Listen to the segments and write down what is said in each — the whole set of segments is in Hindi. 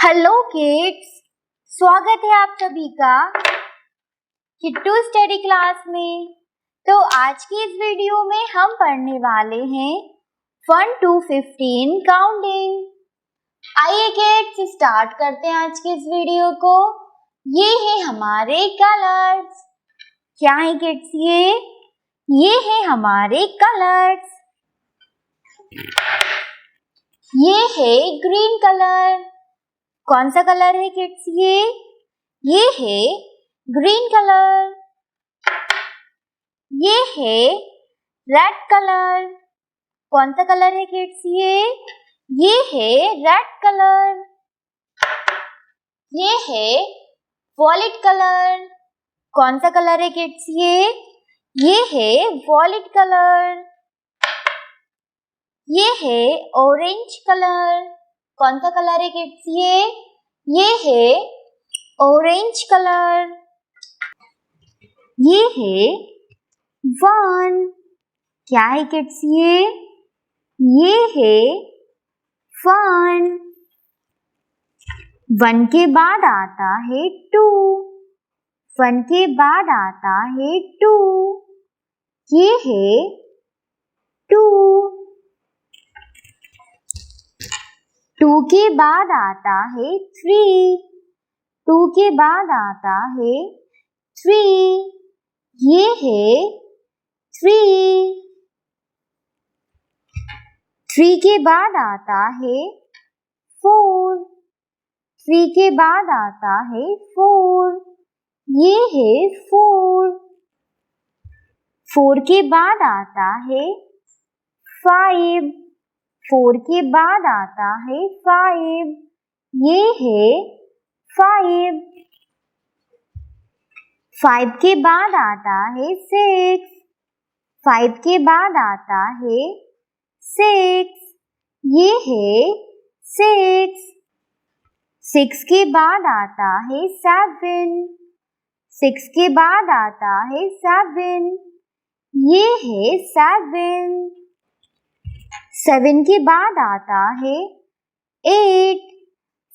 हेलो किड्स, स्वागत है आप सभी का किट्टू स्टडी क्लास में। तो आज की इस वीडियो में हम पढ़ने वाले हैं 1 to 15 काउंटिंग। आइए किड्स स्टार्ट करते हैं आज की इस वीडियो को। ये है हमारे कलर्स। क्या है किड्स? ये है हमारे कलर्स। ये है ग्रीन कलर। कौन सा कलर है किड्स? ये है ग्रीन कलर। ये है रेड कलर। कौन सा कलर है किड्स? ये है रेड कलर। ये है वॉयलेट कलर। कौन सा कलर है किड्स? ये है वॉयलेट कलर। ये है ऑरेंज कलर। कौन सा कलर है किड्स? ये है ऑरेंज कलर। ये है 1। क्या है किड्स? ये है 1। 1 के बाद आता है 2। 1 के बाद आता है 2। ये है 2। 2 के बाद आता है 3। 2 के बाद आता है 3। ये है 3। 3 के बाद आता है 4। 3 के बाद आता है 4। ये है 4। 4 के बाद आता है 5। 4 के बाद आता है 5। ये है 5। 5 के बाद आता है 6। 5 के बाद आता है 6। ये है 6। 6 के बाद आता है 7। 6 के बाद आता है 7। ये है 7। 7 के बाद आता है 8।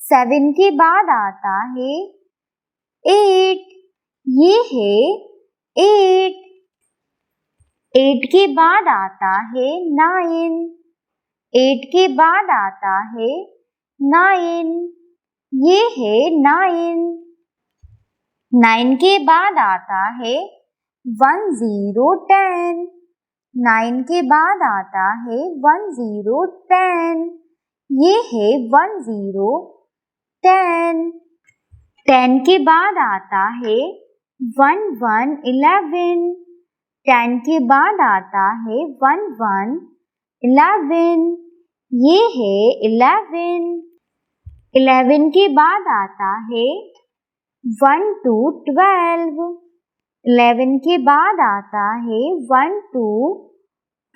7 के बाद आता है 8। ये है 8। 8 के बाद आता है 9। 8 के बाद आता है 9। ये है 9। 9 के बाद आता है 1 0 10। 9 के बाद आता है 1 0 10। ये है 1 0 10। 10 के बाद आता है 1 1 11। 10 के बाद आता है 1 1 11। ये है 11। 11 के बाद आता है 1 2 12। 11 के बाद आता है 1 2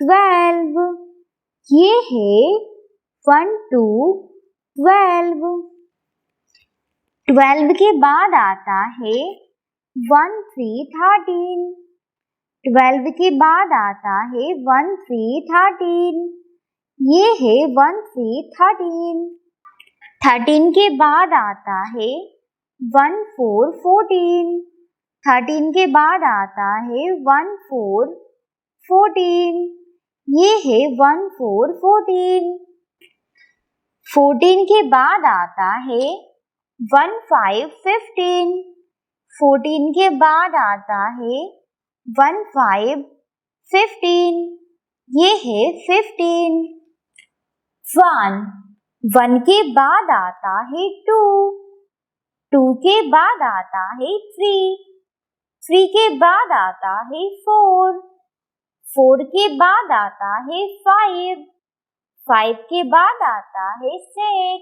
12। ये है 1 2 12। 12 के बाद आता है 1 3 13। 12 के बाद आता है 1 3 13। ये है 1 3 13। 13 के बाद आता है 1 4 14। 13 के बाद आता है 1 4 14। ये है 1 4 14। 14 के बाद आता है 1 5 15। 14 के बाद आता है 1 5 15। ये है 15। 1 के बाद आता है 2। 2 के बाद आता है 3। 3 के बाद आता है 4। 4 के बाद आता है 5। 5 के बाद आता है 6।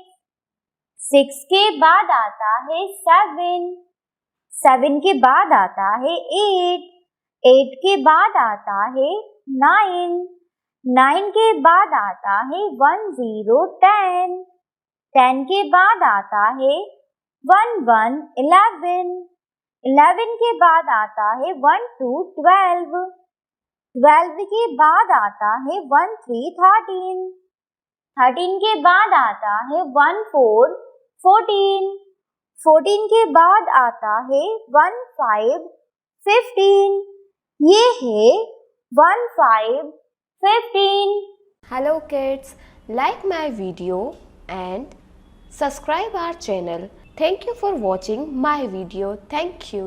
6 के बाद आता है 7। 7 के बाद आता है 8। 8 के बाद आता है 9। 9 के बाद आता है 1 0 10। 10 के बाद आता है 1 1 11। 11 के बाद आता है 1 2 12। 12 के बाद आता है 1 3 13। 13 के बाद आता है 1 4 14. 14 के बाद आता है 1 5 15. ये है 1 5 15. Hello kids, like my video and subscribe our channel. Thank you for watching my video. Thank you.